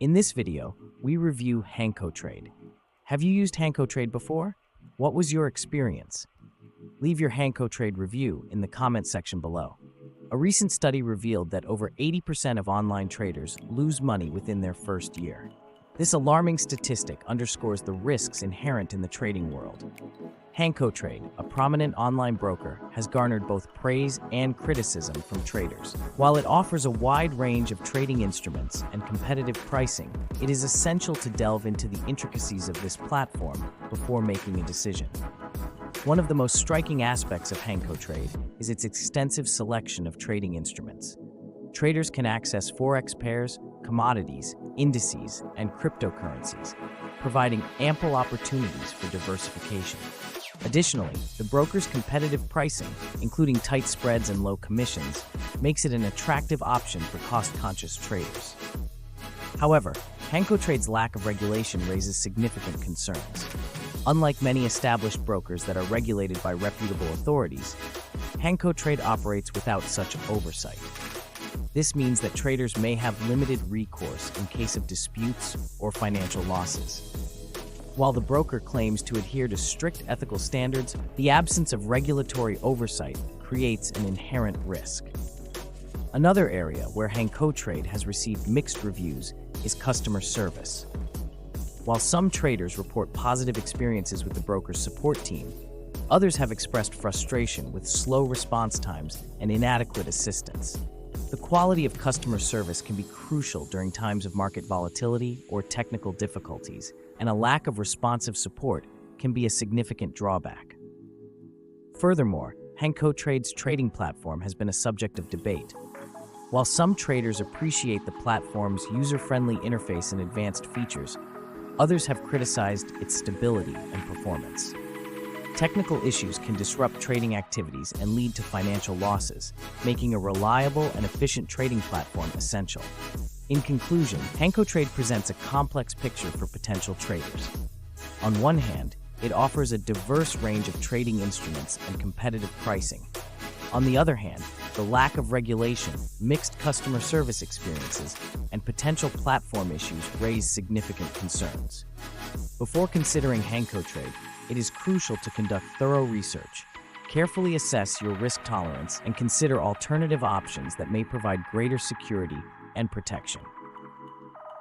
In this video, we review Hankotrade. Have you used Hankotrade before? What was your experience? Leave your Hankotrade review in the comment section below. A recent study revealed that over 80% of online traders lose money within their first year. This alarming statistic underscores the risks inherent in the trading world. Hankotrade, a prominent online broker, has garnered both praise and criticism from traders. While it offers a wide range of trading instruments and competitive pricing, it is essential to delve into the intricacies of this platform before making a decision. One of the most striking aspects of Hankotrade is its extensive selection of trading instruments. Traders can access Forex pairs, commodities, indices, and cryptocurrencies, providing ample opportunities for diversification. Additionally, the broker's competitive pricing, including tight spreads and low commissions, makes it an attractive option for cost-conscious traders. However, Hankotrade's lack of regulation raises significant concerns. Unlike many established brokers that are regulated by reputable authorities, Hankotrade operates without such oversight. This means that traders may have limited recourse in case of disputes or financial losses. While the broker claims to adhere to strict ethical standards, the absence of regulatory oversight creates an inherent risk. Another area where Hankotrade has received mixed reviews is customer service. While some traders report positive experiences with the broker's support team, others have expressed frustration with slow response times and inadequate assistance. The quality of customer service can be crucial during times of market volatility or technical difficulties, and a lack of responsive support can be a significant drawback. Furthermore, Hankotrade's trading platform has been a subject of debate. While some traders appreciate the platform's user-friendly interface and advanced features, others have criticized its stability and performance. Technical issues can disrupt trading activities and lead to financial losses, making a reliable and efficient trading platform essential. In conclusion, Hankotrade presents a complex picture for potential traders. On one hand, it offers a diverse range of trading instruments and competitive pricing. On the other hand, the lack of regulation, mixed customer service experiences, and potential platform issues raise significant concerns. Before considering Hankotrade, it is crucial to conduct thorough research, carefully assess your risk tolerance, and consider alternative options that may provide greater security and protection.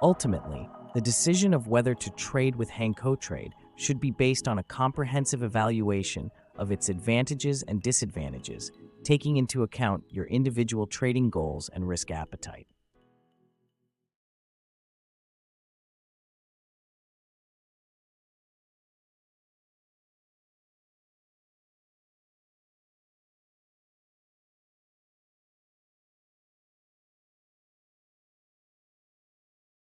Ultimately, the decision of whether to trade with Hankotrade should be based on a comprehensive evaluation of its advantages and disadvantages, taking into account your individual trading goals and risk appetite.